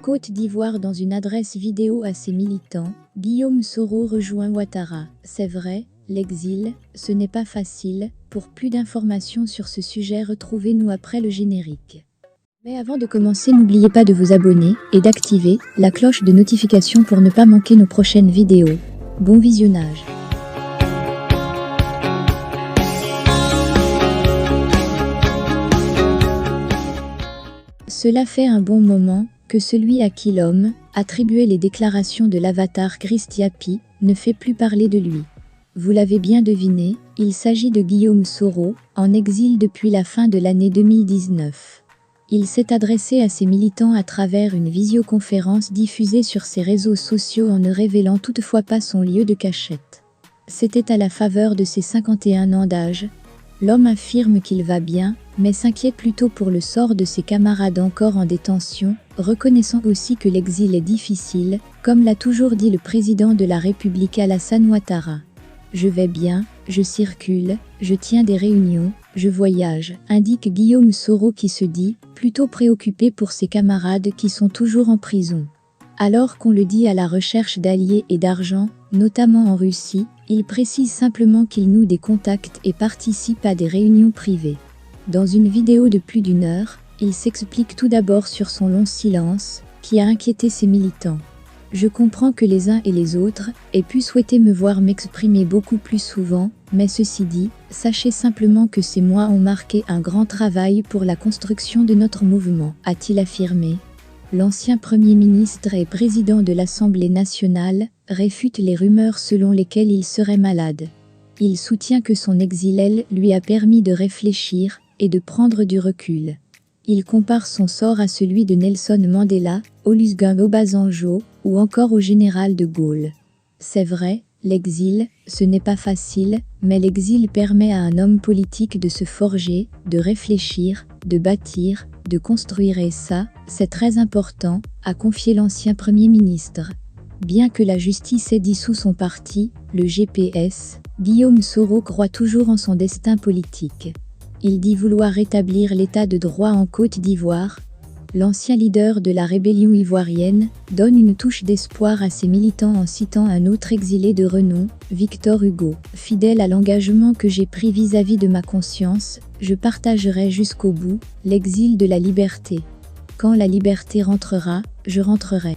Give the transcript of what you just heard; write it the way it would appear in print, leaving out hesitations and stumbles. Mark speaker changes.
Speaker 1: Côte d'Ivoire. Dans une adresse vidéo à ses militants, Guillaume Soro rejoint Ouattara. C'est vrai, l'exil, ce n'est pas facile. Pour plus d'informations sur ce sujet, retrouvez-nous après le générique. Mais avant de commencer, n'oubliez pas de vous abonner et d'activer la cloche de notification pour ne pas manquer nos prochaines vidéos. Bon visionnage. Cela fait un bon moment que celui à qui l'homme attribuait les déclarations de l'avatar Christiapi ne fait plus parler de lui. Vous l'avez bien deviné, il s'agit de Guillaume Soro, en exil depuis la fin de l'année 2019. Il s'est adressé à ses militants à travers une visioconférence diffusée sur ses réseaux sociaux en ne révélant toutefois pas son lieu de cachette. C'était à la faveur de ses 51 ans d'âge. L'homme affirme qu'il va bien, mais s'inquiète plutôt pour le sort de ses camarades encore en détention, reconnaissant aussi que l'exil est difficile, comme l'a toujours dit le président de la République Alassane Ouattara. « Je vais bien, je circule, je tiens des réunions, je voyage », indique Guillaume Soro qui se dit plutôt préoccupé pour ses camarades qui sont toujours en prison. Alors qu'on le dit à la recherche d'alliés et d'argent, notamment en Russie, il précise simplement qu'il noue des contacts et participe à des réunions privées. Dans une vidéo de plus d'1 heure, il s'explique tout d'abord sur son long silence, qui a inquiété ses militants. « Je comprends que les uns et les autres aient pu souhaiter me voir m'exprimer beaucoup plus souvent, mais ceci dit, sachez simplement que ces mois ont marqué un grand travail pour la construction de notre mouvement », a-t-il affirmé. L'ancien Premier ministre et président de l'Assemblée nationale réfute les rumeurs selon lesquelles il serait malade. Il soutient que son exil lui a permis de réfléchir et de prendre du recul. Il compare son sort à celui de Nelson Mandela, Olusegun Obasanjo ou encore au général de Gaulle. C'est vrai, l'exil, ce n'est pas facile, mais l'exil permet à un homme politique de se forger, de réfléchir, de bâtir, de construire et ça, c'est très important, a confié l'ancien Premier ministre. Bien que la justice ait dissous son parti, le GPS, Guillaume Soro croit toujours en son destin politique. Il dit vouloir rétablir l'état de droit en Côte d'Ivoire. L'ancien leader de la rébellion ivoirienne donne une touche d'espoir à ses militants en citant un autre exilé de renom, Victor Hugo. « Fidèle à l'engagement que j'ai pris vis-à-vis de ma conscience, je partagerai jusqu'au bout l'exil de la liberté. Quand la liberté rentrera, je rentrerai. »